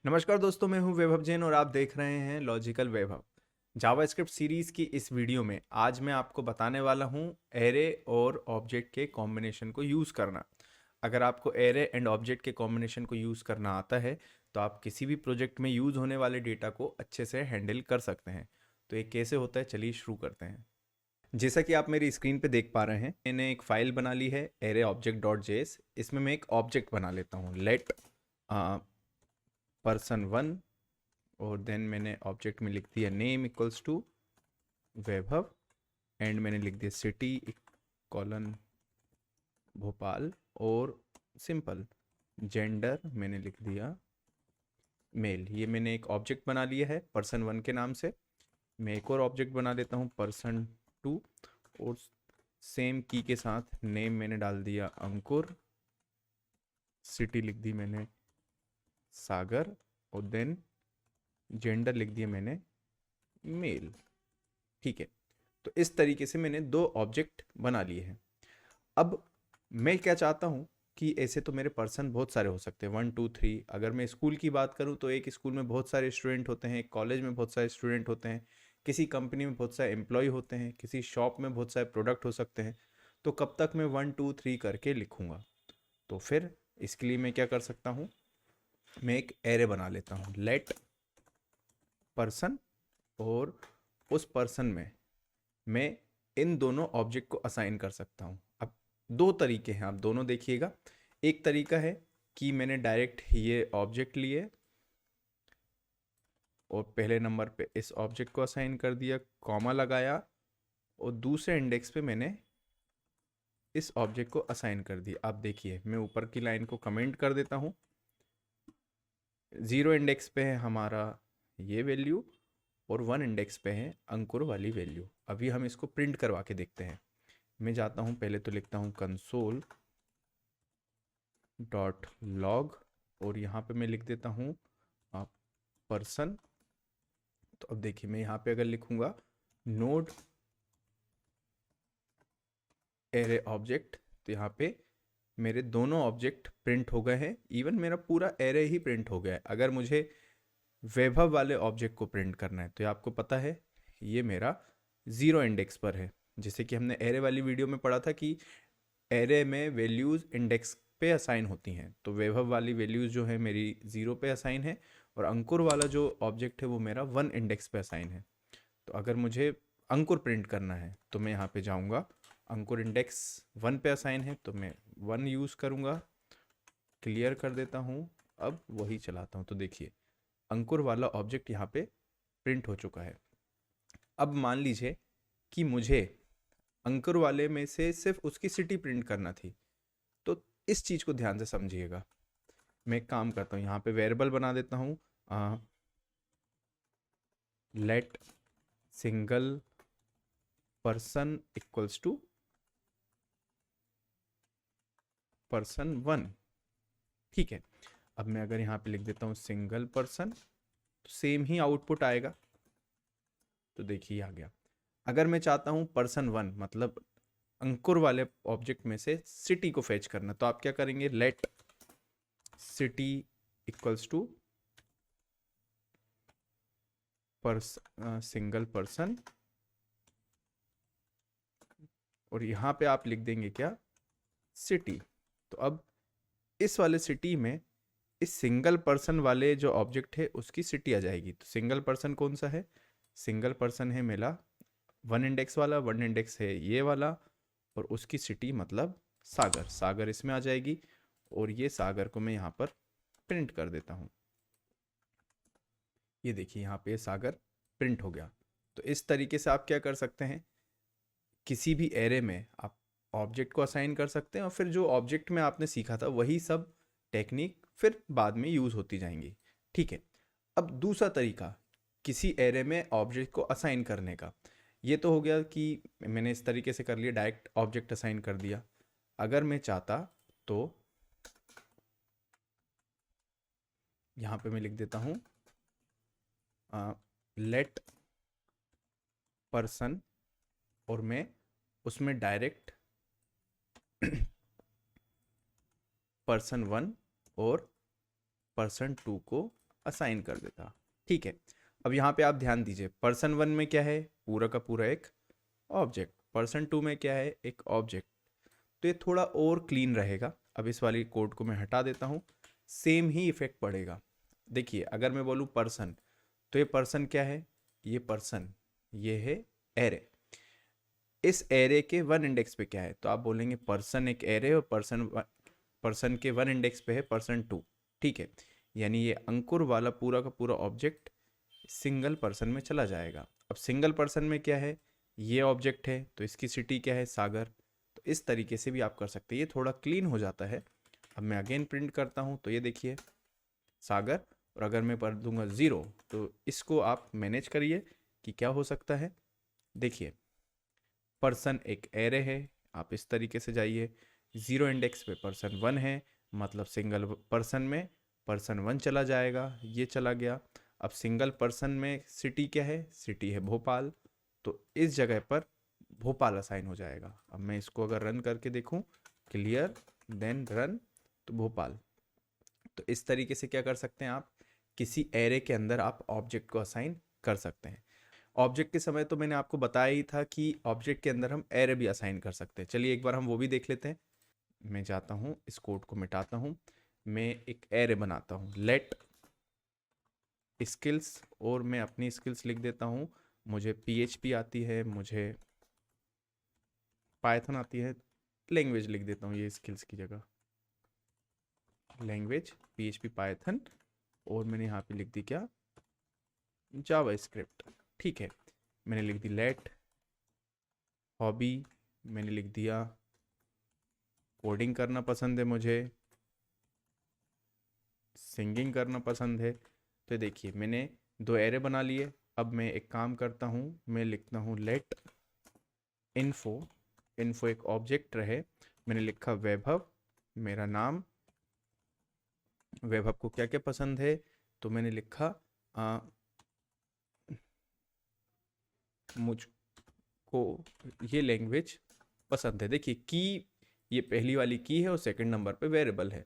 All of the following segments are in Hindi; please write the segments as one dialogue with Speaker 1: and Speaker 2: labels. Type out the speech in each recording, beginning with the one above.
Speaker 1: नमस्कार दोस्तों, मैं हूं वैभव जैन और आप देख रहे हैं लॉजिकल वैभव। जावास्क्रिप्ट सीरीज की इस वीडियो में आज मैं आपको बताने वाला हूं एरे और ऑब्जेक्ट के कॉम्बिनेशन को यूज़ करना। अगर आपको एरे एंड ऑब्जेक्ट के कॉम्बिनेशन को यूज़ करना आता है तो आप किसी भी प्रोजेक्ट में यूज़ होने वाले डेटा को अच्छे से हैंडल कर सकते हैं। तो ये कैसे होता है, चलिए शुरू करते हैं। जैसा कि आप मेरी स्क्रीन पे देख पा रहे हैं, मैंने एक फाइल बना ली है एरे ऑब्जेक्ट डॉट जेएस। इसमें मैं एक ऑब्जेक्ट बना लेता हूँ, लेट पर्सन वन, और देन मैंने ऑब्जेक्ट में लिख दिया name equals to Vaibhav, and मैंने लिख दिया सिटी कॉलन भोपाल, और सिंपल जेंडर मैंने लिख दिया मेल। ये मैंने एक ऑब्जेक्ट बना लिया है पर्सन वन के नाम से। मैं एक और ऑब्जेक्ट बना लेता हूँ पर्सन टू, और सेम की के साथ नेम मैंने डाल दिया अंकुर, सिटी लिख दी मैंने सागर, और देन जेंडर लिख दिया मैंने मेल। ठीक है, तो इस तरीके से मैंने दो ऑब्जेक्ट बना लिए हैं। अब मैं क्या चाहता हूँ कि ऐसे तो मेरे पर्सन बहुत सारे हो सकते हैं, 1 2 3। अगर मैं स्कूल की बात करूँ तो एक स्कूल में बहुत सारे स्टूडेंट होते हैं, एक कॉलेज में बहुत सारे स्टूडेंट होते हैं, किसी कंपनी में बहुत सारे एम्प्लॉय होते हैं, किसी शॉप में बहुत सारे प्रोडक्ट हो सकते हैं। तो कब तक मैं 1 2 3 करके लिखूँगा? तो फिर इसके लिए मैं क्या कर सकता हूँ, मैं एक एरे बना लेता हूँ, लेट पर्सन, और उस पर्सन में मैं इन दोनों ऑब्जेक्ट को असाइन कर सकता हूँ। अब दो तरीके हैं, आप दोनों देखिएगा। एक तरीका है कि मैंने डायरेक्ट ये ऑब्जेक्ट लिए और पहले नंबर पे इस ऑब्जेक्ट को असाइन कर दिया, कॉमा लगाया, और दूसरे इंडेक्स पे मैंने इस ऑब्जेक्ट को असाइन कर दिया। आप देखिए, मैं ऊपर की लाइन को कमेंट कर देता हूँ। 0 इंडेक्स पे है हमारा ये वैल्यू, और 1 इंडेक्स पे है अंकुर वाली वैल्यू। अभी हम इसको प्रिंट करवा के देखते हैं। मैं जाता हूँ, पहले तो लिखता हूँ कंसोल डॉट लॉग, और यहाँ पे मैं लिख देता हूँ पर्सन। तो अब देखिए, मैं यहाँ पे अगर लिखूँगा नोड एरे ऑब्जेक्ट, तो यहाँ पे मेरे दोनों ऑब्जेक्ट प्रिंट हो गए हैं। इवन मेरा पूरा एरे ही प्रिंट हो गया है। अगर मुझे वैभव वाले ऑब्जेक्ट को प्रिंट करना है तो ये आपको पता है ये मेरा 0 इंडेक्स पर है। जैसे कि हमने एरे वाली वीडियो में पढ़ा था कि एरे में वैल्यूज़ इंडेक्स पे असाइन होती हैं, तो वैभव वाली वैल्यूज़ जो है मेरी 0 पे असाइन है, और अंकुर वाला जो ऑब्जेक्ट है वो मेरा 1 इंडेक्स पे असाइन है। तो अगर मुझे अंकुर प्रिंट करना है तो मैं यहाँ पे जाऊँगा, अंकुर इंडेक्स 1 पे असाइन है तो मैं 1 यूज़ करूँगा, क्लियर कर देता हूँ। अब वही चलाता हूँ तो देखिए अंकुर वाला ऑब्जेक्ट यहाँ पे प्रिंट हो चुका है। अब मान लीजिए कि मुझे अंकुर वाले में से सिर्फ उसकी सिटी प्रिंट करना थी, तो इस चीज़ को ध्यान से समझिएगा। मैं एक काम करता हूँ, यहाँ पे वेरिएबल बना देता हूँ, let single person equals to person one. ठीक है, अब मैं अगर यहाँ पे लिख देता हूँ सिंगल पर्सन, तो सेम ही आउटपुट आएगा। तो देखिए आ गया। अगर मैं चाहता हूँ पर्सन वन मतलब अंकुर वाले ऑब्जेक्ट में से सिटी को फेच करना, तो आप क्या करेंगे, let city equals to single person, और यहाँ पे आप लिख देंगे क्या, सिटी। तो अब इस वाले सिटी में इस सिंगल पर्सन वाले जो ऑब्जेक्ट है उसकी सिटी आ जाएगी। तो सिंगल पर्सन कौन सा है, सिंगल पर्सन है मेरा 1 इंडेक्स वाला, 1 इंडेक्स है ये वाला, और उसकी सिटी मतलब सागर, सागर इसमें आ जाएगी। और ये सागर को मैं यहाँ पर प्रिंट कर देता हूँ। ये देखिए यहाँ पे सागर प्रिंट हो गया। तो इस तरीके से आप क्या कर सकते हैं, किसी भी एरे में आप ऑब्जेक्ट को असाइन कर सकते हैं, और फिर जो ऑब्जेक्ट में आपने सीखा था वही सब टेक्निक फिर बाद में यूज़ होती जाएंगी। ठीक है, अब दूसरा तरीका किसी एरे में ऑब्जेक्ट को असाइन करने का। ये तो हो गया कि मैंने इस तरीके से कर लिया, डायरेक्ट ऑब्जेक्ट असाइन कर दिया। अगर मैं चाहता तो यहाँ पे मैं लिख देता हूँ लेट पर्सन, और मैं उसमें डायरेक्ट पर्सन वन और पर्सन टू को असाइन कर देता। ठीक है, अब यहाँ पे आप ध्यान दीजिए, पर्सन 1 में क्या है, पूरा का पूरा एक ऑब्जेक्ट, पर्सन 2 में क्या है, एक ऑब्जेक्ट। तो ये थोड़ा और क्लीन रहेगा। अब इस वाली कोड को मैं हटा देता हूँ, सेम ही इफेक्ट पड़ेगा। देखिए अगर मैं बोलूँ पर्सन, तो ये पर्सन क्या है, ये पर्सन, ये है एरे। इस एरे के 1 इंडेक्स पे क्या है, तो आप बोलेंगे पर्सन एक एरे और पर्सन के 1 इंडेक्स पे है पर्सन 2। ठीक है, यानी ये अंकुर वाला पूरा का पूरा ऑब्जेक्ट सिंगल पर्सन में चला जाएगा। अब सिंगल पर्सन में क्या है, ये ऑब्जेक्ट है, तो इसकी सिटी क्या है, सागर। तो इस तरीके से भी आप कर सकते हैं, ये थोड़ा क्लीन हो जाता है। अब मैं अगेन प्रिंट करता हूँ, तो ये देखिए सागर, और अगर मैं कर दूंगा 0, तो इसको आप मैनेज करिए कि क्या हो सकता है। देखिए पर्सन एक एरे है, आप इस तरीके से जाइए, 0 इंडेक्स पे पर्सन 1 है, मतलब सिंगल पर्सन में पर्सन 1 चला जाएगा, ये चला गया। अब सिंगल पर्सन में सिटी क्या है, सिटी है भोपाल, तो इस जगह पर भोपाल असाइन हो जाएगा। अब मैं इसको अगर रन करके देखूं, क्लियर देन रन, तो भोपाल। तो इस तरीके से क्या कर सकते हैं आप, किसी एरे के अंदर आप ऑब्जेक्ट को असाइन कर सकते हैं। ऑब्जेक्ट के समय तो मैंने आपको बताया ही था कि ऑब्जेक्ट के अंदर हम एरे भी असाइन कर सकते हैं। चलिए एक बार हम वो भी देख लेते हैं। मैं जाता हूँ, इस कोड को मिटाता हूँ, मैं एक एरे बनाता हूँ, लेट स्किल्स, और मैं अपनी स्किल्स लिख देता हूँ। मुझे PHP आती है, मुझे पाइथन आती है, लैंग्वेज लिख देता हूँ ये स्किल्स की जगह, लैंग्वेज PHP पाइथन, और मैंने यहाँ पे लिख दी क्या, जावा स्क्रिप्ट। ठीक है, मैंने लिख दी लेट हॉबी, मैंने लिख दिया कोडिंग करना पसंद है मुझे, सिंगिंग करना पसंद है। तो देखिए मैंने 2 एरे बना लिए। अब मैं एक काम करता हूँ, मैं लिखता हूँ लेट इन्फो, इन्फो एक ऑब्जेक्ट रहे, मैंने लिखा वैभव, मेरा नाम, वैभव को क्या क्या पसंद है, तो मैंने लिखा मुझको ये लैंग्वेज पसंद है। देखिए की ये पहली वाली की है और सेकंड नंबर पे वेरिएबल है।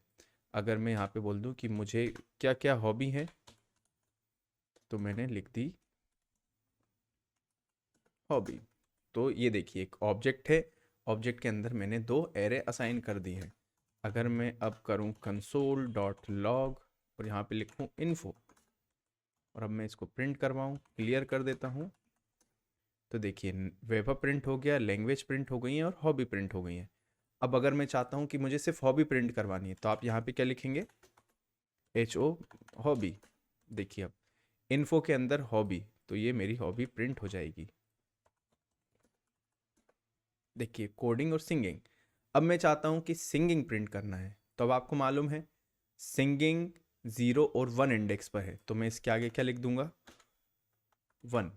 Speaker 1: अगर मैं यहाँ पे बोल दूँ कि मुझे क्या क्या हॉबी है, तो मैंने लिख दी हॉबी। तो ये देखिए एक ऑब्जेक्ट है, ऑब्जेक्ट के अंदर मैंने 2 एरे असाइन कर दी है। अगर मैं अब करूँ console.log और यहाँ पे लिखूँ इन्फो, और अब मैं इसको प्रिंट करवाऊँ, क्लियर कर देता हूँ, तो देखिए वैभव प्रिंट हो गया, लैंग्वेज प्रिंट हो गई है और हॉबी प्रिंट हो गई है। अब अगर मैं चाहता हूँ कि मुझे सिर्फ हॉबी प्रिंट करवानी है, तो आप यहाँ पे क्या लिखेंगे, HO हॉबी। देखिए अब इन्फो के अंदर हॉबी, तो ये मेरी हॉबी प्रिंट हो जाएगी। देखिए कोडिंग और सिंगिंग। अब मैं चाहता हूँ कि सिंगिंग प्रिंट करना है, तो अब आपको मालूम है सिंगिंग 0 और 1 इंडेक्स पर है, तो मैं इसके आगे क्या लिख दूंगा, 1,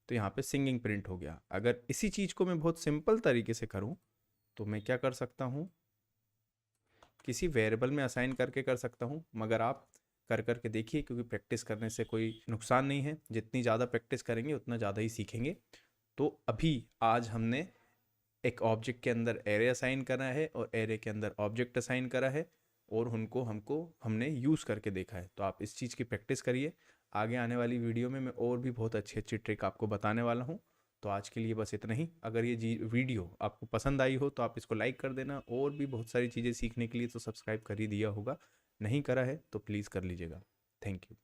Speaker 1: तो यहाँ पे सिंगिंग प्रिंट हो गया। अगर इसी चीज़ को मैं बहुत सिंपल तरीके से करूँ, तो मैं क्या कर सकता हूँ, किसी वेरिएबल में असाइन करके कर सकता हूँ, मगर आप करके देखिए, क्योंकि प्रैक्टिस करने से कोई नुकसान नहीं है, जितनी ज़्यादा प्रैक्टिस करेंगे उतना ज़्यादा ही सीखेंगे। तो अभी आज हमने एक ऑब्जेक्ट के अंदर एरे असाइन करा है और एरे के अंदर ऑब्जेक्ट असाइन करा है, और उनको हमने यूज़ करके देखा है। तो आप इस चीज़ की प्रैक्टिस करिए। आगे आने वाली वीडियो में मैं और भी बहुत अच्छी अच्छी ट्रिक आपको बताने वाला हूँ। तो आज के लिए बस इतना ही। अगर ये वीडियो आपको पसंद आई हो तो आप इसको लाइक कर देना, और भी बहुत सारी चीज़ें सीखने के लिए तो सब्सक्राइब कर ही दिया होगा, नहीं करा है तो प्लीज़ कर लीजिएगा। Thank you.